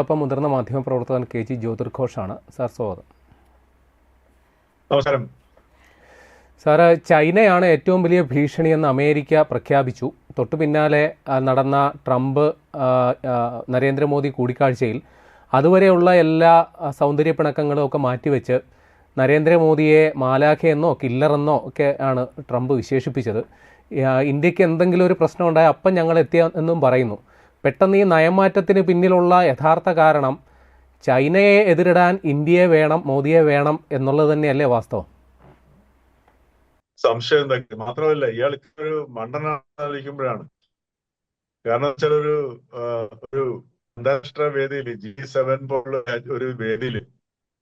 നമ്മോടൊപ്പം മുതിർന്ന മാധ്യമപ്രവർത്തകൻ KG ജ്യോതിർഘോഷാണ്. സാർ സ്വാഗതം. നമസ്കാരം. സാറ്, ചൈനയാണ് ഏറ്റവും വലിയ ഭീഷണിയെന്ന് അമേരിക്ക പ്രഖ്യാപിച്ചു. തൊട്ടു പിന്നാലെ നടന്ന ട്രംപ് നരേന്ദ്രമോദി കൂടിക്കാഴ്ചയിൽ അതുവരെയുള്ള എല്ലാ സൗന്ദര്യപ്പിണക്കങ്ങളും ഒക്കെ മാറ്റിവെച്ച് നരേന്ദ്രമോദിയെ മാലാഖയെന്നോ കില്ലറെന്നോ ഒക്കെ ആണ് ട്രംപ് വിശേഷിപ്പിച്ചത്. ഇന്ത്യക്ക് എന്തെങ്കിലും ഒരു പ്രശ്നം ഉണ്ടായാൽ അപ്പം ഞങ്ങൾ എത്തിയ എന്നും പറയുന്നു. പെട്ടെന്ന് ഈ നയമാറ്റത്തിന് പിന്നിലുള്ള യഥാർത്ഥ കാരണം ചൈനയെ എതിരിടാൻ ഇന്ത്യയെ വേണം, മോദിയെ വേണം എന്നുള്ളത് തന്നെയല്ലേ വാസ്തവം? സംശയം എന്തൊക്കെ മാത്രമല്ല, ഇയാൾക്ക് ഒരു മണ്ടനായിരിക്കുമ്പോഴാണ്. കാരണം വെച്ചാൽ ഒരു അന്താരാഷ്ട്ര വേദിയിൽ G7 പോലുള്ള ഒരു വേദിയിൽ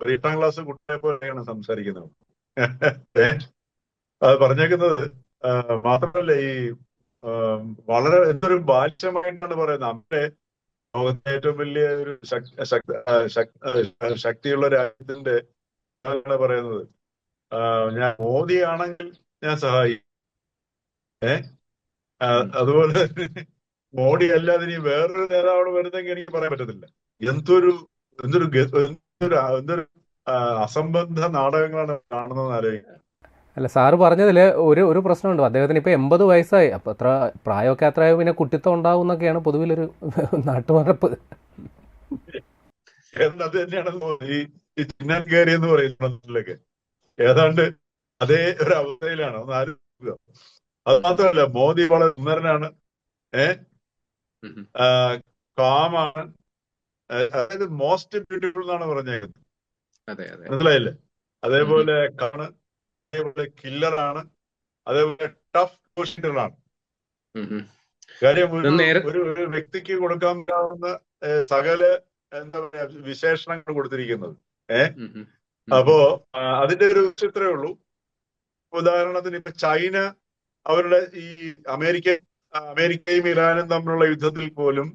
ഒരു 8ാം ക്ലാസ് കുട്ടിയെ പോലെയാണ് സംസാരിക്കുന്നത്. അത് പറഞ്ഞേക്കുന്നത് മാത്രമല്ല, ഈ വളരെ എന്തൊരു ബാലിശമായിട്ടാണ് പറയുന്നത്. നമ്മുടെ ലോകത്തെ ഏറ്റവും വലിയ ഒരു ശക്തിയുള്ള രാജ്യത്തിന്റെ പറയുന്നത് ഞാൻ മോദിയാണെങ്കിൽ ഞാൻ സഹായിക്കും. അതുപോലെ മോഡി അല്ലാതെ ഇനി വേറൊരു നേതാവ് വരുന്നെങ്കിൽ എനിക്ക് പറയാൻ പറ്റത്തില്ല. എന്തൊരു അസംബന്ധ നാടകങ്ങളാണ് കാണുന്നതെന്ന് ആലോചിക്കുക. അല്ല, സാറ് പറഞ്ഞതിൽ ഒരു പ്രശ്നമുണ്ട്. അദ്ദേഹത്തിന് ഇപ്പോൾ 80 വയസ്സായി. അപ്പോൾ അത്ര പ്രായമൊക്കെ അത്രയോ പിന്നെ കുട്ടിത്തം ഉണ്ടാവും എന്നൊക്കെയാണ് പൊതുവിലൊരു നാട്ടുനടപ്പ്. അത് തന്നെയാണ് ഈ ചിഹ്നം കയറി എന്ന് പറയുന്നതിലൊക്കെ ഏതാണ്ട് അതേ ഒരു അവസ്ഥയിലാണ്. ഒന്ന് ആലോചിക്കുക. അത് മാത്രമല്ല, മോദി വളരെ സുന്ദരനാണ്, കാമാണ്, അതായത് മോസ്റ്റ് ബ്യൂട്ടിഫുൾ എന്നാണ് പറഞ്ഞേക്കുന്നത്. മനസ്സിലായില്ലേ? അതേപോലെ അതേപോലെ കില്ലറാണ്, അതേപോലെ ടഫ് പൊസിഷനാണ്. കാര്യം ഒരു വ്യക്തിക്ക് കൊടുക്കാൻ പറ്റാവുന്ന സകല എന്താ പറയാ വിശേഷണങ്ങൾ കൊടുത്തിരിക്കുന്നത്. അപ്പോ അതിന്റെ ഒരു ചിത്രമേ ഉള്ളൂ. ഉദാഹരണത്തിന് ഇപ്പൊ ചൈന അവരുടെ ഈ അമേരിക്കയും ഇറാനും തമ്മിലുള്ള യുദ്ധത്തിൽ പോലും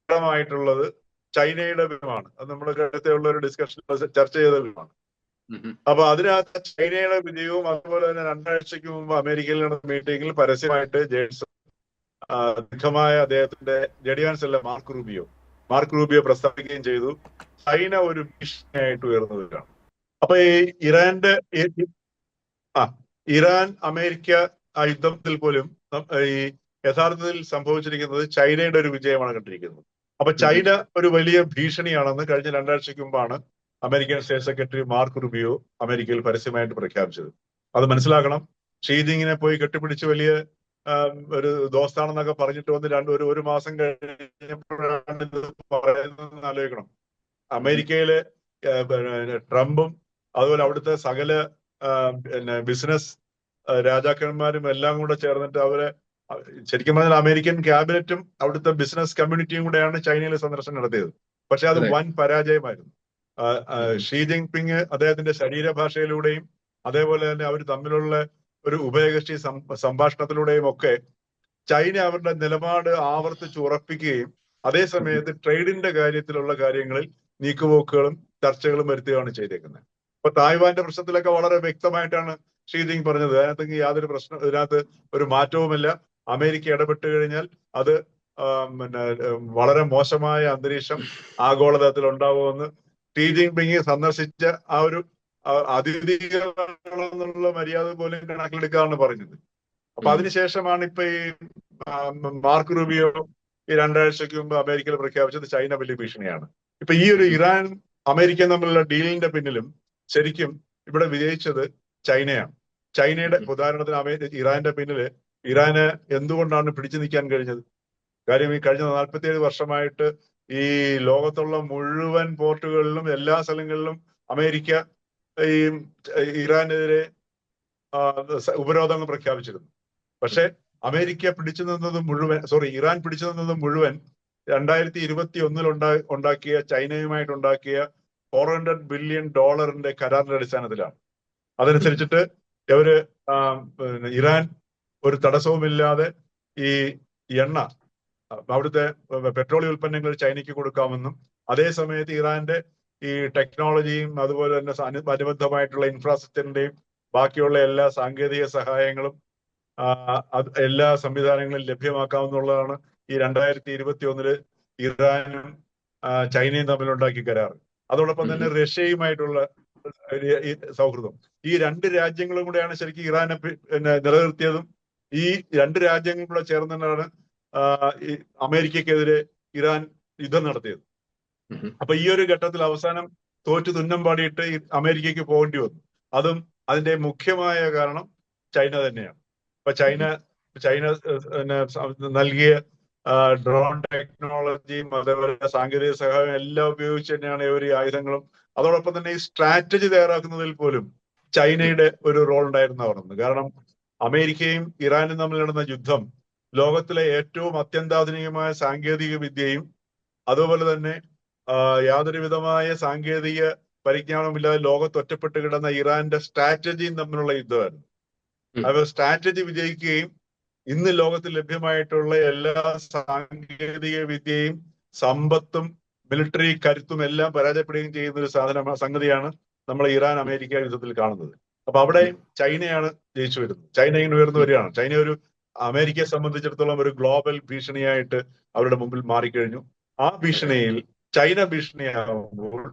ായിട്ടുള്ളത് ചൈനയുടെ വിജയമാണ്. അത് നമ്മൾ നേരത്തെയുള്ള ഒരു ഡിസ്കഷൻ ചർച്ച ചെയ്ത വിജയമാണ്. അപ്പൊ അതിനകത്ത് ചൈനയുടെ വിജയവും അതുപോലെ തന്നെ 2 ആഴ്ചക്ക് മുമ്പ് അമേരിക്കയിൽ നടന്ന മീറ്റിംഗിൽ പരസ്യമായിട്ട് ദീർഘമായ അദ്ദേഹത്തിന്റെ മാർക്ക് റൂബിയോ പ്രസ്താവിക്കുകയും ചെയ്തു, ചൈന ഒരു ഭീഷണിയായിട്ട് ഉയർന്നവരാണ്. അപ്പൊ ഈ ഇറാൻ അമേരിക്ക ആ യുദ്ധത്തിൽ പോലും ഈ യഥാർത്ഥത്തിൽ സംഭവിച്ചിരിക്കുന്നത് ചൈനയുടെ ഒരു വിജയമാണ് കണ്ടിരിക്കുന്നത്. അപ്പൊ ചൈന ഒരു വലിയ ഭീഷണിയാണെന്ന് കഴിഞ്ഞ 2 ആഴ്ചക്ക് മുമ്പാണ് American state secretary mark Rubio അമേരിക്കയിൽ പരസ്യമായിട്ട് പ്രഖ്യാപിച്ചത്. അത് മനസ്സിലാക്കണം. ഷീ ജിങ്ങിനെ പോയി കെട്ടിപ്പിടിച്ച് വലിയ ഒരു ദോസ്താണെന്നൊക്കെ പറഞ്ഞിട്ട് വന്ന് ഒരു മാസം കഴിഞ്ഞപ്പോഴാണ് ഇത് പറയുന്നതെന്ന് ആലോചിക്കണം. അമേരിക്കയിലെ ട്രംപും അതുപോലെ അവിടുത്തെ സകല ബിസിനസ് രാജാക്കന്മാരും എല്ലാം കൂടെ ചേർന്നിട്ട് അവരെ ശരിക്കും പറഞ്ഞാൽ അമേരിക്കൻ ക്യാബിനറ്റും അവിടുത്തെ ബിസിനസ് കമ്മ്യൂണിറ്റിയും കൂടെയാണ് ചൈനയിലെ സന്ദർശനം നടത്തിയത്. പക്ഷെ അത് വൻ പരാജയമായിരുന്നു. ഷീ ജിൻപിങ് അദ്ദേഹത്തിന്റെ ശരീരഭാഷയിലൂടെയും അതേപോലെ തന്നെ അവർ തമ്മിലുള്ള ഒരു ഉഭയകക്ഷി സംഭാഷണത്തിലൂടെയും ഒക്കെ ചൈന അവരുടെ നിലപാട് ആവർത്തിച്ച് ഉറപ്പിക്കുകയും അതേ സമയത്ത് ട്രേഡിന്റെ കാര്യത്തിലുള്ള കാര്യങ്ങളിൽ നീക്കുപോക്കുകളും ചർച്ചകളും വരുത്തുകയാണ് ചെയ്തേക്കുന്നത്. അപ്പൊ തായ്വാന്റെ പ്രശ്നത്തിലൊക്കെ വളരെ വ്യക്തമായിട്ടാണ് ഷീ ജിങ് പറഞ്ഞത്, അതിനകത്ത് യാതൊരു പ്രശ്നം, ഇതിനകത്ത് ഒരു മാറ്റവുമില്ല. അമേരിക്ക ഇടപെട്ട് കഴിഞ്ഞാൽ അത് വളരെ മോശമായ അന്തരീക്ഷം ആഗോളതലത്തിൽ ഉണ്ടാവുമെന്ന് ഷീ ജിൻപിങ് സന്ദർശിച്ച ആ ഒരു അതിഥികളെന്നുള്ള മര്യാദ പോലും കണക്കിലെടുക്കാന്ന് പറഞ്ഞത്. അപ്പൊ അതിനുശേഷമാണ് ഇപ്പൊ ഈ മാർക്ക് റൂബിയോ ഈ 2 ആഴ്ചക്ക് മുമ്പ് അമേരിക്കയിൽ പ്രഖ്യാപിച്ചത് ചൈന വലിയ ഭീഷണിയാണ്. ഇപ്പൊ ഈ ഒരു ഇറാൻ അമേരിക്ക തമ്മിലുള്ള ഡീലിന്റെ പിന്നിലും ശരിക്കും ഇവിടെ വിജയിച്ചത് ചൈനയാണ്. ചൈനയുടെ ഉദാഹരണത്തിന് ഇറാന്റെ പിന്നില് ഇറാന് എന്തുകൊണ്ടാണ് പിടിച്ചു നിൽക്കാൻ കഴിഞ്ഞത്? കാര്യം ഈ കഴിഞ്ഞ 47 വർഷമായിട്ട് ഈ ലോകത്തുള്ള മുഴുവൻ പോർട്ടുകളിലും എല്ലാ സ്ഥലങ്ങളിലും അമേരിക്ക ഈ ഇറാനെതിരെ ഉപരോധങ്ങൾ പ്രഖ്യാപിച്ചിരുന്നു. പക്ഷെ അമേരിക്ക പിടിച്ചു നിന്നത് മുഴുവൻ ഇറാൻ പിടിച്ചു നിന്നത് മുഴുവൻ 2021 ഉണ്ടാക്കിയ ചൈനയുമായിട്ടുണ്ടാക്കിയ $400 ബില്യൺ കരാറിന്റെ അടിസ്ഥാനത്തിലാണ്. അതനുസരിച്ചിട്ട് ഇവര് ഇറാൻ ഒരു തടസ്സവുമില്ലാതെ ഈ എണ്ണ, അവിടുത്തെ പെട്രോളിയം ഉൽപ്പന്നങ്ങൾ ചൈനയ്ക്ക് കൊടുക്കാമെന്നും അതേ സമയത്ത് ഇറാന്റെ ഈ ടെക്നോളജിയും അതുപോലെ തന്നെ അനുബന്ധമായിട്ടുള്ള ഇൻഫ്രാസ്ട്രക്ചറിന്റെയും ബാക്കിയുള്ള എല്ലാ സാങ്കേതിക സഹായങ്ങളും എല്ലാ സംവിധാനങ്ങളും ലഭ്യമാക്കാമെന്നുള്ളതാണ് ഈ 2021 ഇറാനും ചൈനയും തമ്മിലുണ്ടാക്കിയ കരാർ, അതോടൊപ്പം തന്നെ റഷ്യയുമായിട്ടുള്ള ഈ സൗഹൃദം, ഈ രണ്ട് രാജ്യങ്ങളും കൂടെയാണ് ശരിക്കും ഇറാനെ പിന്നെ നിലനിർത്തിയതും. ഈ രണ്ട് രാജ്യങ്ങളും കൂടെ ചേർന്നിട്ടാണ് ഈ അമേരിക്കക്കെതിരെ ഇറാൻ യുദ്ധം നടത്തിയത്. അപ്പൊ ഈ ഒരു ഘട്ടത്തിൽ അവസാനം തോറ്റു തുന്നം പാടിയിട്ട് അമേരിക്കയ്ക്ക് പോകേണ്ടി വന്നു. അതും അതിന്റെ മുഖ്യമായ കാരണം ചൈന തന്നെയാണ്. അപ്പൊ ചൈന നൽകിയ ഡ്രോൺ ടെക്നോളജിയും അതേപോലെ സാങ്കേതിക സഹായം എല്ലാം ഉപയോഗിച്ച് തന്നെയാണ് ഇവർ ഈ ആയുധങ്ങളും, അതോടൊപ്പം തന്നെ ഈ സ്ട്രാറ്റജി തയ്യാറാക്കുന്നതിൽ പോലും ചൈനയുടെ ഒരു റോൾ ഉണ്ടായിരുന്നു പറഞ്ഞത്. കാരണം അമേരിക്കയും ഇറാനും തമ്മിൽ നടന്ന യുദ്ധം ലോകത്തിലെ ഏറ്റവും അത്യന്താധുനികമായ സാങ്കേതിക വിദ്യയും അതുപോലെ തന്നെ യാതൊരു വിധമായ സാങ്കേതിക പരിജ്ഞാനമില്ലാതെ ലോകത്ത് ഒറ്റപ്പെട്ട് കിടന്ന ഇറാന്റെ സ്ട്രാറ്റജിയും തമ്മിലുള്ള യുദ്ധമായിരുന്നു. അവർ സ്ട്രാറ്റജി വിജയിക്കുകയും ഇന്ന് ലോകത്തിൽ ലഭ്യമായിട്ടുള്ള എല്ലാ സാങ്കേതിക വിദ്യയും സമ്പത്തും മിലിറ്ററി കരുത്തും എല്ലാം പരാജയപ്പെടുകയും ചെയ്യുന്ന ഒരു സംഗതിയാണ് നമ്മൾ ഇറാൻ അമേരിക്ക യുദ്ധത്തിൽ കാണുന്നത്. അപ്പൊ അവിടെ ചൈനയാണ് ജയിച്ചു വരുന്നത്. ചൈന ഇങ്ങനെ ഉയർന്നു വരികയാണ്. ചൈന ഒരു അമേരിക്കയെ സംബന്ധിച്ചിടത്തോളം ഒരു ഗ്ലോബൽ ഭീഷണിയായിട്ട് അവരുടെ മുമ്പിൽ മാറിക്കഴിഞ്ഞു. ആ ഭീഷണിയിൽ ചൈന ഭീഷണിയാകുമ്പോൾ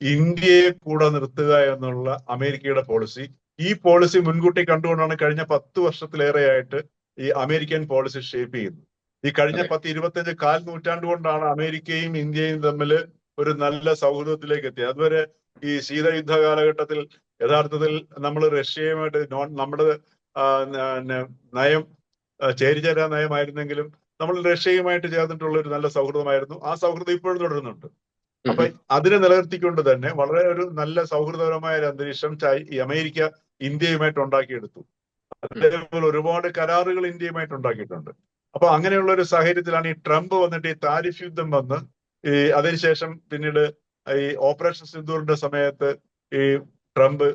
ഇന്ത്യയെ കൂടെ നിർത്തുക എന്നുള്ള അമേരിക്കയുടെ പോളിസി, ഈ പോളിസി മുൻകൂട്ടി കണ്ടുകൊണ്ടാണ് കഴിഞ്ഞ 10 വർഷത്തിലേറെയായിട്ട് ഈ അമേരിക്കൻ പോളിസി ഷേപ്പ് ചെയ്യുന്നത്. ഈ കഴിഞ്ഞ 10-25 കാൽ നൂറ്റാണ്ട് കൊണ്ടാണ് അമേരിക്കയും ഇന്ത്യയും തമ്മിൽ ഒരു നല്ല സൗഹൃദത്തിലേക്ക് എത്തിയത്. അതുവരെ ഈ ശീതയുദ്ധ കാലഘട്ടത്തിൽ യഥാർത്ഥത്തിൽ നമ്മൾ റഷ്യയുമായിട്ട് നമ്മുടെ നയം ചേരിചേരാ നയമായിരുന്നെങ്കിലും നമ്മൾ റഷ്യയുമായിട്ട് ചേർന്നിട്ടുള്ള ഒരു നല്ല സൗഹൃദമായിരുന്നു. ആ സൗഹൃദം ഇപ്പോഴും തുടരുന്നുണ്ട്. അപ്പൊ അതിനെ നിലനിർത്തിക്കൊണ്ട് തന്നെ വളരെ ഒരു നല്ല സൗഹൃദപരമായ ഒരു അന്തരീക്ഷം ഈ അമേരിക്ക ഇന്ത്യയുമായിട്ട് ഉണ്ടാക്കിയെടുത്തു. അതേപോലെ ഒരുപാട് കരാറുകൾ ഇന്ത്യയുമായിട്ട് ഉണ്ടാക്കിയിട്ടുണ്ട്. അപ്പൊ അങ്ങനെയുള്ള ഒരു സാഹചര്യത്തിലാണ് ഈ ട്രംപ് വന്നിട്ട് ഈ താരിഫ് യുദ്ധം വന്ന് ഈ അതിനുശേഷം പിന്നീട് ഈ ഓപ്പറേഷൻ സിന്ദൂറിന്റെ സമയത്ത് ഈ ട്രംപ്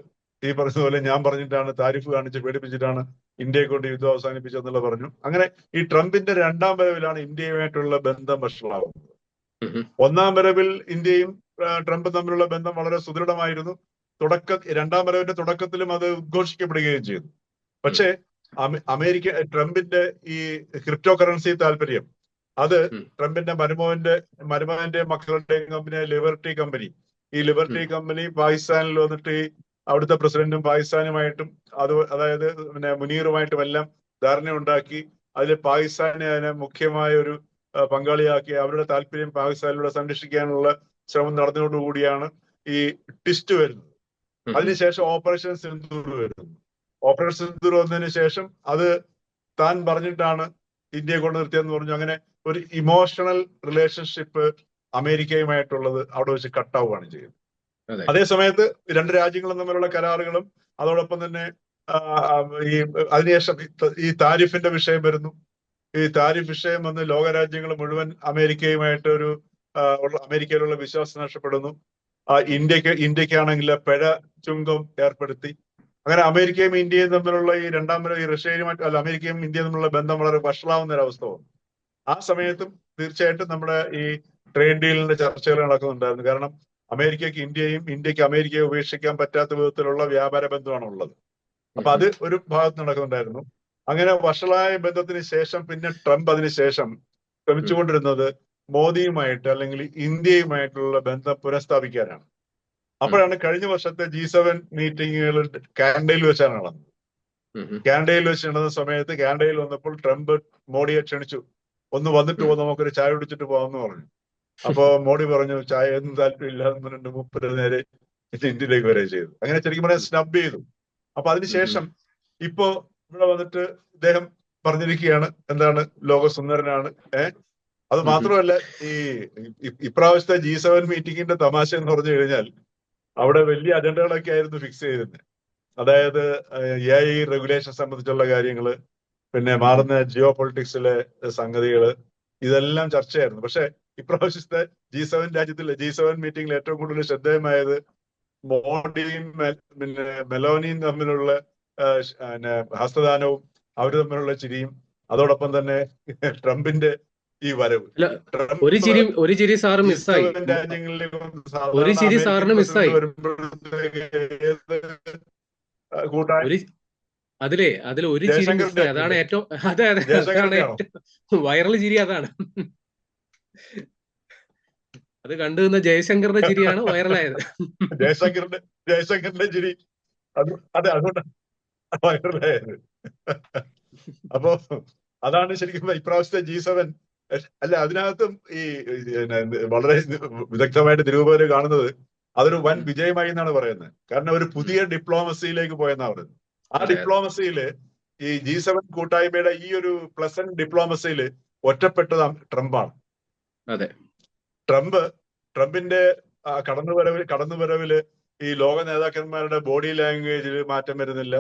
ഈ പറഞ്ഞതുപോലെ ഞാൻ പറഞ്ഞിട്ടാണ് താരിഫ് കാണിച്ച് പേടിപ്പിച്ചിട്ടാണ് ഇന്ത്യയെ കൊണ്ട് യുദ്ധം അവസാനിപ്പിച്ചതെന്നുള്ള പറഞ്ഞു. അങ്ങനെ ഈ ട്രംപിന്റെ രണ്ടാം വരവിലാണ് ഇന്ത്യയുമായിട്ടുള്ള ബന്ധം വഷളാവുന്നത്. ഒന്നാം വരവിൽ ഇന്ത്യയും ട്രംപും തമ്മിലുള്ള ബന്ധം വളരെ സുദൃഢമായിരുന്നു. രണ്ടാം വരവിന്റെ തുടക്കത്തിലും അത് ഉദ്ഘോഷിക്കപ്പെടുകയും ചെയ്തു. പക്ഷേ ട്രംപിന്റെ ഈ ക്രിപ്റ്റോ കറൻസി താല്പര്യം, അത് ട്രംപിന്റെ മരുമകന്റെ മക്കളുടെ കമ്പനിയായ ലിബർട്ടി കമ്പനി, ഈ ലിബർട്ടി കമ്പനി പാകിസ്ഥാനിൽ വന്നിട്ട് ഈ അവിടുത്തെ പ്രസിഡന്റും പാകിസ്ഥാനുമായിട്ടും അതായത് പിന്നെ മുനീറുമായിട്ടും എല്ലാം ധാരണ ഉണ്ടാക്കി അതിൽ പാകിസ്ഥാനെ അതിനെ മുഖ്യമായ ഒരു പങ്കാളിയാക്കി അവരുടെ താല്പര്യം പാകിസ്ഥാനിലൂടെ സംരക്ഷിക്കാനുള്ള ശ്രമം നടന്നതോടുകൂടിയാണ് ഈ ട്വിസ്റ്റ് വരുന്നത്. അതിനുശേഷം ഓപ്പറേഷൻ സിന്ദൂർ വരുന്നു. ഓപ്പറേഷൻ സിന്ദൂർ വന്നതിന് ശേഷം അത് താൻ പറഞ്ഞിട്ടാണ് ഇന്ത്യയെ കൊണ്ട് നിർത്തിയെന്ന് പറഞ്ഞു. അങ്ങനെ ഒരു ഇമോഷണൽ റിലേഷൻഷിപ്പ് അമേരിക്കയുമായിട്ടുള്ളത് അവിടെ വെച്ച് കട്ടാവുകയാണ് ചെയ്യുന്നത്. അതേ സമയത്ത് രണ്ട് രാജ്യങ്ങളും തമ്മിലുള്ള കരാറുകളും അതോടൊപ്പം തന്നെ അതിനുശേഷം ഈ താരിഫിന്റെ വിഷയം വരുന്നു. ഈ താരിഫ് വിഷയം വന്ന് ലോകരാജ്യങ്ങൾ മുഴുവൻ അമേരിക്കയുമായിട്ട് അമേരിക്കയിലുള്ള വിശ്വാസം നഷ്ടപ്പെടുന്നു. ഇന്ത്യക്കാണെങ്കിൽ പിഴ ചുങ്കം ഏർപ്പെടുത്തി. അങ്ങനെ അമേരിക്കയും ഇന്ത്യയും തമ്മിലുള്ള ഈ റഷ്യയുമായിട്ട് അമേരിക്കയും ഇന്ത്യയും തമ്മിലുള്ള ബന്ധം വളരെ വഷളാവുന്ന ഒരു അവസ്ഥ വന്നു. ആ സമയത്തും തീർച്ചയായിട്ടും നമ്മുടെ ഈ ട്രേഡ് ഡീലിന്റെ ചർച്ചകൾ നടക്കുന്നുണ്ടായിരുന്നു. കാരണം അമേരിക്കയ്ക്ക് ഇന്ത്യക്ക് അമേരിക്കയെ ഉപേക്ഷിക്കാൻ പറ്റാത്ത വിധത്തിലുള്ള വ്യാപാര ബന്ധമാണ് ഉള്ളത്. അപ്പൊ അത് ഒരു ഭാഗത്ത് നടക്കുന്നുണ്ടായിരുന്നു. അങ്ങനെ വഷളായ ബന്ധത്തിന് ശേഷം പിന്നെ ട്രംപ് അതിനുശേഷം ശ്രമിച്ചുകൊണ്ടിരുന്നത് മോദിയുമായിട്ട് അല്ലെങ്കിൽ ഇന്ത്യയുമായിട്ടുള്ള ബന്ധം പുനഃസ്ഥാപിക്കാനാണ്. അപ്പോഴാണ് കഴിഞ്ഞ വർഷത്തെ G7 മീറ്റിങ്ങുകൾ കാനഡയിൽ വെച്ചാണ് നടന്നത്. കാനഡയിൽ വെച്ച് നടന്ന സമയത്ത് കാനഡയിൽ വന്നപ്പോൾ ട്രംപ് മോഡിയെ ക്ഷണിച്ചു, ഒന്ന് വന്നിട്ട് പോകും, നമുക്കൊരു ചായ കുടിച്ചിട്ട് പോകാമെന്ന് പറഞ്ഞു. അപ്പൊ മോഡി പറഞ്ഞു ചായ ഒന്നും താല്പര്യമില്ല എന്ന് പറഞ്ഞിട്ട് മുപ്പത് നേരെ ഇന്ത്യയിലേക്ക് വരെ ചെയ്തു. അങ്ങനെ ശരിക്കും പറയാൻ സ്നബ് ചെയ്തു. അപ്പൊ അതിനുശേഷം ഇപ്പോ ഇവിടെ വന്നിട്ട് ഇദ്ദേഹം പറഞ്ഞിരിക്കുകയാണ് എന്താണ് ലോകസുന്ദരനാണ്. അത് മാത്രമല്ല ഈ ഇപ്രാവശ്യത്തെ G7 മീറ്റിംഗിന്റെ തമാശ എന്ന് പറഞ്ഞു കഴിഞ്ഞാൽ അവിടെ വലിയ അജണ്ടകളൊക്കെ ആയിരുന്നു ഫിക്സ് ചെയ്തിരുന്നത്. അതായത് AI റെഗുലേഷൻ സംബന്ധിച്ചുള്ള കാര്യങ്ങള്, പിന്നെ മാറുന്ന ജിയോ പൊളിറ്റിക്സിലെ സംഗതികള്, ഇതെല്ലാം ചർച്ചയായിരുന്നു. പക്ഷെ ഇപ്രാവശ്യത്തെ G7 മീറ്റിംഗിൽ ഏറ്റവും കൂടുതൽ ശ്രദ്ധേയമായത് മോഡിയും പിന്നെ മെലോനിയും തമ്മിലുള്ള ഹസ്തദാനവും അവർ തമ്മിലുള്ള ചിരിയും അതോടൊപ്പം തന്നെ ട്രംപിന്റെ ഈ വരവ്. ഒരു ചിരി സാറ് മിസ്സായി. ഒരു ചിരി സാറിന് മിസ്സായി. അതിൽ ഒരു ചിരി മിസ്സായി. അതാണ് ഏറ്റവും വൈറൽ ചിരി. അതാണ് അത് കണ്ടു നിന്ന ജയശങ്കറിന്റെ ചിരിയാണ് വൈറലായത്. ജയശങ്കറിന്റെ ചിരി അതെ അതുകൊണ്ട് വൈറലായത്. അപ്പോ അതാണ് ശരിക്കും ഇപ്രാവശ്യത്തെ G7. അല്ല, അതിനകത്തും ഈ വളരെ വിദഗ്ധമായിട്ട് നിരൂപകര് കാണുന്നത് അതൊരു വൻ വിജയമായി എന്നാണ് പറയുന്നത്. കാരണം ഒരു പുതിയ ഡിപ്ലോമസിയിലേക്ക് പോയെന്നാണ് പറയുന്നത്. ആ ഡിപ്ലോമസിയില് ഈ G7 കൂട്ടായ്മയുടെ ഈ ഒരു പ്ലസന്റ് ഡിപ്ലോമസിയിൽ ഒറ്റപ്പെട്ടത് ട്രംപാണ്. അതെ, ട്രംപിന്റെ കടന്നുവരവില് ഈ ലോക നേതാക്കന്മാരുടെ ബോഡി ലാംഗ്വേജിൽ മാറ്റം വരുന്നില്ല.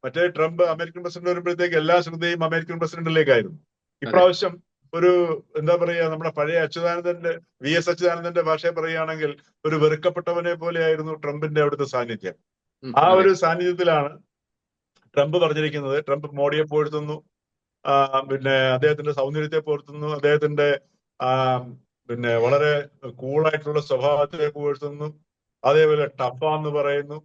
മറ്റേ ട്രംപ് അമേരിക്കൻ പ്രസിഡന്റ് വരുമ്പോഴത്തേക്ക് എല്ലാ ശ്രദ്ധയും അമേരിക്കൻ പ്രസിഡന്റിലേക്കായിരുന്നു. ഇപ്രാവശ്യം ഒരു എന്താ പറയുക, നമ്മുടെ പഴയ VS അച്യുതാനന്ദന്റെ ഭാഷയെ പറയുകയാണെങ്കിൽ ഒരു വെറുക്കപ്പെട്ടവനെ പോലെയായിരുന്നു ട്രംപിന്റെ അവിടുത്തെ സാന്നിധ്യം. ആ ഒരു സാന്നിധ്യത്തിലാണ് ട്രംപ് പറഞ്ഞിരിക്കുന്നത്. ട്രംപ് മോഡിയെ പുകഴ്ത്തുന്നു, പിന്നെ അദ്ദേഹത്തിന്റെ സൗന്ദര്യത്തെ പുകഴ്ത്തുന്നു, അദ്ദേഹത്തിന്റെ പിന്നെ വളരെ കൂളായിട്ടുള്ള സ്വഭാവത്തെ പുകഴ്ത്തുന്നു, അതേപോലെ ടഫാന്ന് പറയുന്നു.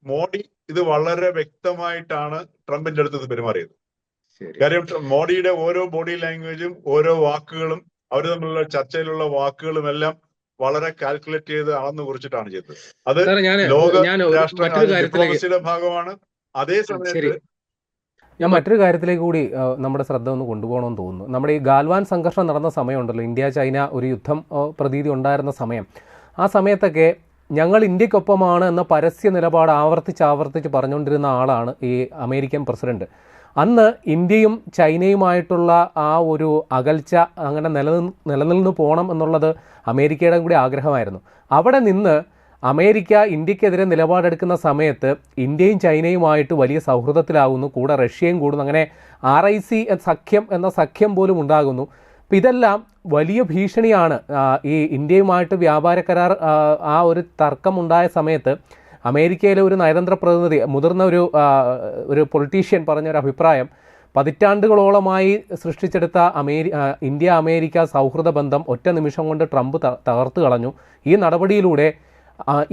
മോഡി വളരെ വ്യക്തമായിട്ടാണ് ട്രംപിന്റെ അടുത്ത് പെരുമാറിയത്. കാര്യം മോഡിയുടെ ഓരോ ബോഡി ലാംഗ്വേജും ഓരോ വാക്കുകളും അവർ തമ്മിലുള്ള ചർച്ചയിലുള്ള വാക്കുകളും എല്ലാം വളരെ കാൽക്കുലേറ്റ് ചെയ്ത് അളന്നു കുറിച്ചിട്ടാണ് ചെയ്തത്. അത് ലോക രാഷ്ട്രങ്ങളുടെ ഡിപ്ലോമസിയുടെ ഭാഗമാണ്. അതേ സമയത്ത് ഞാൻ മറ്റൊരു കാര്യത്തിലേക്ക് കൂടി നമ്മുടെ ശ്രദ്ധ ഒന്ന് കൊണ്ടുപോകണമെന്ന് തോന്നുന്നു. നമ്മുടെ ഈ ഗാൽവാൻ സംഘർഷം നടന്ന സമയമുണ്ടല്ലോ, ഇന്ത്യ ചൈന ഒരു യുദ്ധം പ്രതീതി ഉണ്ടായിരുന്ന സമയം. ആ സമയത്തൊക്കെ ഞങ്ങൾ ഇന്ത്യക്കൊപ്പമാണ് എന്ന പരസ്യ നിലപാട് ആവർത്തിച്ച് പറഞ്ഞുകൊണ്ടിരുന്ന ആളാണ് ഈ അമേരിക്കൻ പ്രസിഡന്റ്. അന്ന് ഇന്ത്യയും ചൈനയുമായിട്ടുള്ള ആ ഒരു അകൽച്ച അങ്ങനെ നിലനിന്ന് പോകണം എന്നുള്ളത് അമേരിക്കയുടെ കൂടി ആഗ്രഹമായിരുന്നു. അവിടെ നിന്ന് അമേരിക്ക ഇന്ത്യക്കെതിരെ നിലപാടെടുക്കുന്ന സമയത്ത് ഇന്ത്യയും ചൈനയുമായിട്ട് വലിയ സൗഹൃദത്തിലാകുന്നു, കൂടെ റഷ്യയും കൂടുന്നു, അങ്ങനെ RIC സഖ്യം പോലും ഉണ്ടാകുന്നു. അപ്പം ഇതെല്ലാം വലിയ ഭീഷണിയാണ്. ഈ ഇന്ത്യയുമായിട്ട് വ്യാപാര കരാർ ആ ഒരു തർക്കമുണ്ടായ സമയത്ത് അമേരിക്കയിലെ ഒരു നയതന്ത്ര പ്രതിനിധി, മുതിർന്ന ഒരു പൊളിറ്റീഷ്യൻ പറഞ്ഞൊരു അഭിപ്രായം, പതിറ്റാണ്ടുകളോളമായി സൃഷ്ടിച്ചെടുത്ത ഇന്ത്യ അമേരിക്ക സൗഹൃദ ബന്ധം ഒറ്റ നിമിഷം കൊണ്ട് ട്രംപ് തകർത്ത് കളഞ്ഞു. ഈ നടപടിയിലൂടെ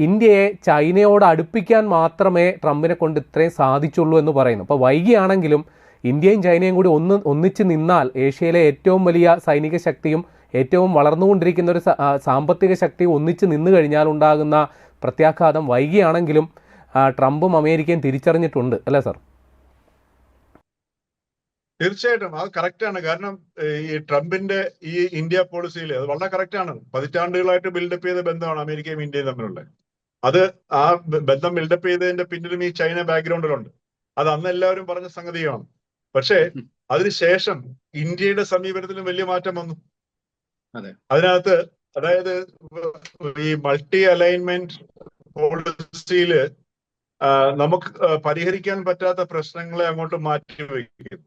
ഇന്ത്യയെ ചൈനയോട് അടുപ്പിക്കാൻ മാത്രമേ ട്രംപിനെ കൊണ്ട് ഇത്രയും സാധിച്ചുള്ളൂ എന്ന് പറയുന്നു. അപ്പോൾ വൈകിയാണെങ്കിലും ഇന്ത്യയും ചൈനയും കൂടി ഒന്നിച്ച് നിന്നാൽ ഏഷ്യയിലെ ഏറ്റവും വലിയ സൈനിക ശക്തിയും ഏറ്റവും വളർന്നുകൊണ്ടിരിക്കുന്ന ഒരു സാമ്പത്തിക ശക്തിയും ഒന്നിച്ച് നിന്നു കഴിഞ്ഞാൽ ഉണ്ടാകുന്ന പ്രത്യാഘാതം വൈകിയാണെങ്കിലും ട്രംപും അമേരിക്കയും തിരിച്ചറിഞ്ഞിട്ടുണ്ട്, അല്ലേ സർ? തീർച്ചയായിട്ടും അത് കറക്റ്റാണ്. കാരണം ഈ ട്രംപിന്റെ ഈ ഇന്ത്യ പോളിസിയിൽ അത് വളരെ കറക്റ്റാണ്. പതിറ്റാണ്ടുകളായിട്ട് ബിൽഡപ്പ് ചെയ്ത ബന്ധമാണ് അമേരിക്കയും ഇന്ത്യയും തമ്മിലുള്ളത്. അത് ആ ബന്ധം ബിൽഡപ്പ് ചെയ്തതിന്റെ പിന്നിലും ഈ ചൈന ബാക്ക്ഗ്രൗണ്ടിലുണ്ട്. അത് അന്ന് എല്ലാവരും പറഞ്ഞ സംഗതിയാണ്. പക്ഷേ അതിനുശേഷം ഇന്ത്യയുടെ സമീപനത്തിലും വലിയ മാറ്റം വന്നു. അതിനകത്ത് അതായത് ഈ മൾട്ടി അലൈൻമെന്റ് പോളിസിയില് നമുക്ക് പരിഹരിക്കാൻ പറ്റാത്ത പ്രശ്നങ്ങളെ അങ്ങോട്ട് മാറ്റി വയ്ക്കുന്നു.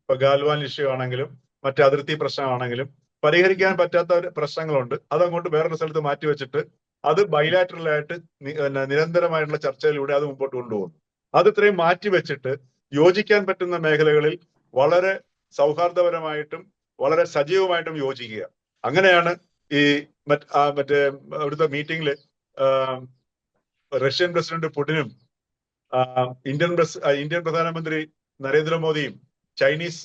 ഇപ്പൊ ഗാൽവാൻ ഇഷ്യൂ ആണെങ്കിലും മറ്റു അതിർത്തി പ്രശ്നമാണെങ്കിലും പരിഹരിക്കാൻ പറ്റാത്ത പ്രശ്നങ്ങളുണ്ട്. അതങ്ങോട്ട് വേറൊരു സ്ഥലത്ത് മാറ്റി വെച്ചിട്ട് അത് ബൈലാറ്ററലായിട്ട് നിരന്തരമായിട്ടുള്ള ചർച്ചയിലൂടെ അത് മുമ്പോട്ട് കൊണ്ടുപോകുന്നു. അത് ഇത്രയും മാറ്റി വെച്ചിട്ട് യോജിക്കാൻ പറ്റുന്ന മേഖലകളിൽ വളരെ സൗഹാർദ്ദപരമായിട്ടും വളരെ സജീവമായിട്ടും യോജിക്കുക. അങ്ങനെയാണ് ഈ മറ്റേ അവിടുത്തെ മീറ്റിംഗില് റഷ്യൻ പ്രസിഡന്റ് പുടിനും ഇന്ത്യൻ പ്രധാനമന്ത്രി നരേന്ദ്രമോദിയും ചൈനീസ്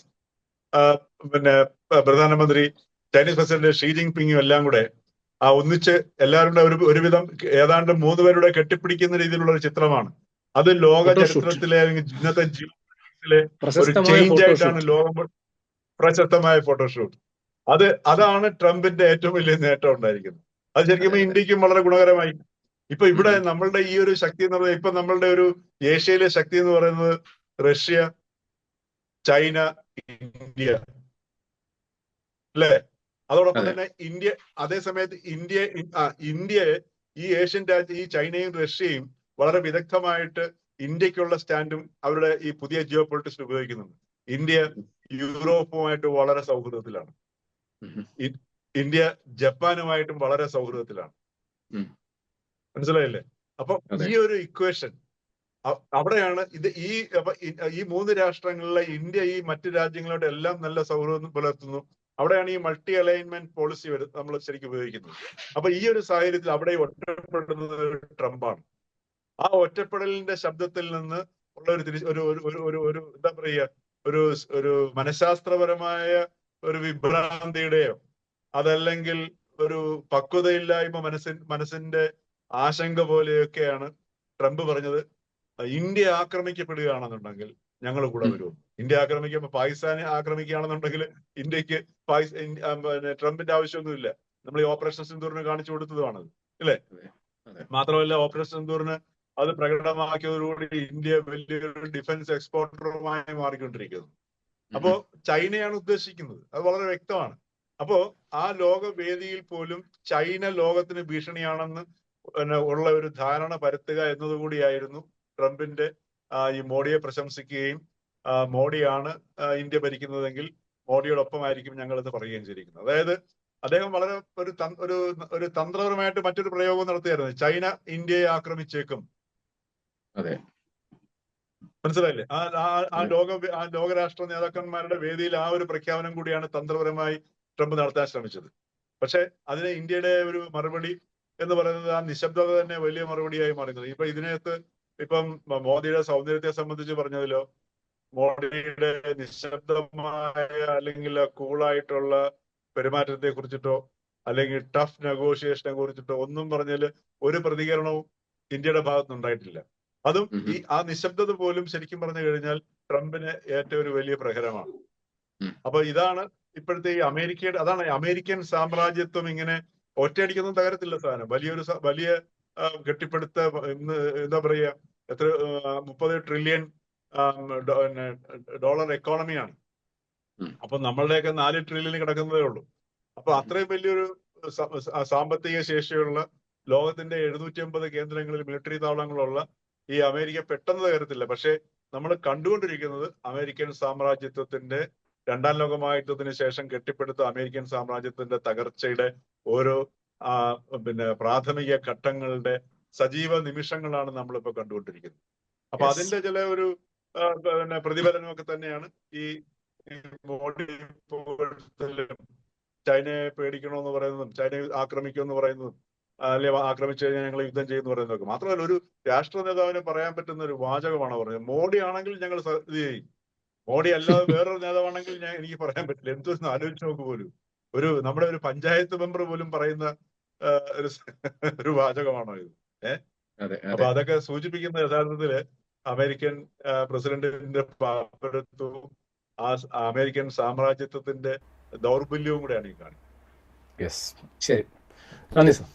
പ്രസിഡന്റ് ഷീ ജിൻപിങ്ങും എല്ലാം കൂടെ ഒന്നിച്ച് എല്ലാവരുടെ ഒരുവിധം ഏതാണ്ട് 3 പേരുടെ കെട്ടിപ്പിടിക്കുന്ന രീതിയിലുള്ള ഒരു ചിത്രമാണ്. അത് ലോക ചരിത്രത്തിലെ ഇന്നത്തെ ജീവിതത്തിലെ ഒരു ചേഞ്ച് ആയിട്ടാണ് പ്രശസ്തമായ ഫോട്ടോഷൂട്ട്. അതാണ് ട്രംപിന്റെ ഏറ്റവും വലിയ നേട്ടം ഉണ്ടായിരിക്കുന്നത്. അത് ശരിക്കും ഇന്ത്യക്കും വളരെ ഗുണകരമായി. ഇപ്പൊ ഇവിടെ നമ്മളുടെ ഈ ഒരു ശക്തി എന്ന് പറയുന്നത്, ഇപ്പൊ നമ്മളുടെ ഒരു ഏഷ്യയിലെ ശക്തി എന്ന് പറയുന്നത് റഷ്യ, ചൈന, ഇന്ത്യ അല്ലേ? അതോടൊപ്പം തന്നെ ഇന്ത്യ, അതേസമയത്ത് ഇന്ത്യ ഈ ഏഷ്യൻ ഈ ചൈനയും റഷ്യയും വളരെ വിദഗ്ധമായിട്ട് ഇന്ത്യക്കുള്ള സ്റ്റാൻഡും അവരുടെ ഈ പുതിയ ജിയോ പൊളിറ്റിക്സിൽ ഉപയോഗിക്കുന്നുണ്ട്. ഇന്ത്യ യൂറോപ്പുമായിട്ട് വളരെ സൗഹൃദത്തിലാണ്. ഇന്ത്യ ജപ്പാനുമായിട്ടും വളരെ സൗഹൃദത്തിലാണ്. മനസ്സിലായില്ലേ? അപ്പൊ ഈ ഒരു ഇക്വേഷൻ അവിടെയാണ് ഈ 3 രാഷ്ട്രങ്ങളിലെ ഇന്ത്യ ഈ മറ്റു രാജ്യങ്ങളോട് എല്ലാം നല്ല സൗഹൃദം പുലർത്തുന്നു. അവിടെയാണ് ഈ മൾട്ടി അലൈൻമെന്റ് പോളിസി നമ്മൾ ശരിക്കും ഉപയോഗിക്കുന്നത്. അപ്പൊ ഈ ഒരു സാഹചര്യത്തിൽ അവിടെ ഒറ്റപ്പെടുന്നത് ട്രംപാണ്. ആ ഒറ്റപ്പെടലിന്റെ ശബ്ദത്തിൽ നിന്ന് ഉള്ള ഒരു എന്താ പറയുക, ഒരു മനഃശാസ്ത്രപരമായ ഒരു വിഭ്രാന്തിയുടെയോ അതല്ലെങ്കിൽ ഒരു പക്വതയില്ലായ്മ മനസ്സിന്റെ ആശങ്ക പോലെയൊക്കെയാണ് ട്രംപ് പറഞ്ഞത്. ഇന്ത്യ ആക്രമിക്കപ്പെടുകയാണെന്നുണ്ടെങ്കിൽ ഞങ്ങൾ കൂടെ വരുമോ? ഇന്ത്യ ആക്രമിക്കുമ്പോൾ പാകിസ്ഥാനെ ആക്രമിക്കുകയാണെന്നുണ്ടെങ്കിൽ ഇന്ത്യക്ക് ട്രംപിന്റെ ആവശ്യമൊന്നുമില്ല. നമ്മൾ ഈ ഓപ്പറേഷൻ സിന്ദൂറിന് കാണിച്ചു കൊടുത്തതുമാണ്, ഇല്ലേ? മാത്രമല്ല, ഓപ്പറേഷൻ സിന്ദൂറിന് അത് പ്രകടമാക്കിയതോടുകൂടി ഇന്ത്യ വലിയൊരു ഡിഫൻസ് എക്സ്പോർട്ടറുമായി മാറിക്കൊണ്ടിരിക്കുന്നു. അപ്പോ ചൈനയാണ് ഉദ്ദേശിക്കുന്നത്, അത് വളരെ വ്യക്തമാണ്. അപ്പോ ആ ലോകവേദിയിൽ പോലും ചൈന ലോകത്തിന് ഭീഷണിയാണെന്ന് ഉള്ള ഒരു ധാരണ പരത്തുക എന്നതുകൂടിയായിരുന്നു ട്രംപിന്റെ ഈ മോഡിയെ പ്രശംസിക്കുകയും മോഡിയാണ് ഇന്ത്യ ഭരിക്കുന്നതെങ്കിൽ മോഡിയോടൊപ്പമായിരിക്കും ഞങ്ങൾ എന്ന് പറയുകയും ചെയ്തിരിക്കുന്നത്. അതായത് അദ്ദേഹം വളരെ ഒരു തന്ത്രപരമായിട്ട് മറ്റൊരു പ്രയോഗം നടത്തിയായിരുന്നു. ചൈന ഇന്ത്യയെ ആക്രമിച്ചേക്കും. അതെ, മനസ്സിലായില്ലേ? ആ ലോകരാഷ്ട്ര നേതാക്കന്മാരുടെ വേദിയിൽ ആ ഒരു പ്രഖ്യാപനം കൂടിയാണ് തന്ത്രപരമായി ട്രംപ് നടത്താൻ ശ്രമിച്ചത്. പക്ഷെ അതിന് ഇന്ത്യയുടെ ഒരു മറുപടി എന്ന് പറയുന്നത് ആ നിശബ്ദത തന്നെ വലിയ മറുപടിയായി മാറുന്നത്. ഇപ്പൊ ഇതിനകത്ത് ഇപ്പം മോദിയുടെ സൗന്ദര്യത്തെ സംബന്ധിച്ച് പറഞ്ഞതിലോ, മോഡിയുടെ നിശബ്ദമായ അല്ലെങ്കിൽ കൂളായിട്ടുള്ള പെരുമാറ്റത്തെ കുറിച്ചിട്ടോ അല്ലെങ്കിൽ ടഫ് നെഗോഷിയേഷനെ കുറിച്ചിട്ടോ ഒന്നും പറഞ്ഞാൽ ഒരു പ്രതികരണവും ഇന്ത്യയുടെ ഭാഗത്തുനിന്നുണ്ടായിട്ടില്ല. അതും ആ നിശബ്ദത പോലും ശരിക്കും പറഞ്ഞു കഴിഞ്ഞാൽ ട്രംപിന് ഏറ്റവും ഒരു വലിയ പ്രഹരമാണ്. അപ്പൊ ഇതാണ് ഇപ്പോഴത്തെ ഈ അതാണ് അമേരിക്കൻ സാമ്രാജ്യത്വം ഇങ്ങനെ ഒറ്റയടിക്കൊന്നും തകരത്തില്ല സാധനം. വലിയ കെട്ടിപ്പടുത്ത എന്താ പറയുക, എത്ര 30 ട്രില്യൺ ഡോളർ എക്കോണമിയാണ്. അപ്പൊ നമ്മളുടെയൊക്കെ 4 ട്രില്യൺ കിടക്കുന്നതേ ഉള്ളൂ. അപ്പൊ അത്രയും വലിയൊരു സാമ്പത്തിക ശേഷിയുള്ള ലോകത്തിന്റെ 750 കേന്ദ്രങ്ങളിൽ മിലിറ്ററി താവളങ്ങളുള്ള ഈ അമേരിക്ക പെട്ടെന്ന് തകരത്തില്ല. പക്ഷെ നമ്മൾ കണ്ടുകൊണ്ടിരിക്കുന്നത് അമേരിക്കൻ സാമ്രാജ്യത്വത്തിന്റെ 2ാം ലോകമഹായുദ്ധത്തിന് ശേഷം കെട്ടിപ്പടുത്ത അമേരിക്കൻ സാമ്രാജ്യത്തിന്റെ തകർച്ചയുടെ ഓരോ പ്രാഥമിക ഘട്ടങ്ങളുടെ സജീവ നിമിഷങ്ങളാണ് നമ്മളിപ്പോ കണ്ടുകൊണ്ടിരിക്കുന്നത്. അപ്പൊ അതിന്റെ ചില ഒരു പ്രതിഫലനമൊക്കെ തന്നെയാണ് ഈ മോഡി ചൈനയെ പേടിക്കണമെന്ന് പറയുന്നതും ചൈനയെ ആക്രമിക്കുമെന്ന് പറയുന്നതും അല്ലെ ആക്രമിച്ചു കഴിഞ്ഞാൽ ഞങ്ങൾ യുദ്ധം ചെയ്യുമെന്ന് പറയുന്നതൊക്കെ. മാത്രമല്ല, ഒരു രാഷ്ട്ര നേതാവിന് പറയാൻ പറ്റുന്ന ഒരു വാചകമാണ് പറഞ്ഞത്. മോഡി ആണെങ്കിൽ ഞങ്ങൾ ഇത് ചെയ്യും, മോഡി അല്ലാതെ വേറൊരു നേതാവാണെങ്കിൽ എനിക്ക് പറയാൻ പറ്റില്ല. എന്തൊന്ന് ആലോചിച്ച് നോക്ക് പോലും. നമ്മുടെ ഒരു പഞ്ചായത്ത് മെമ്പർ പോലും പറയുന്ന ഒരു വാചകമാണോ ഇത്? അപ്പൊ അതൊക്കെ സൂചിപ്പിക്കുന്ന യഥാർത്ഥത്തില് അമേരിക്കൻ പ്രസിഡന്റിന്റെ പാപ്പരത്വവും അമേരിക്കൻ സാമ്രാജ്യത്വത്തിന്റെ ദൗർബല്യവും കൂടെയാണ് ഈ കാണിക്കുന്നത്. ശരി, നന്ദി സർ.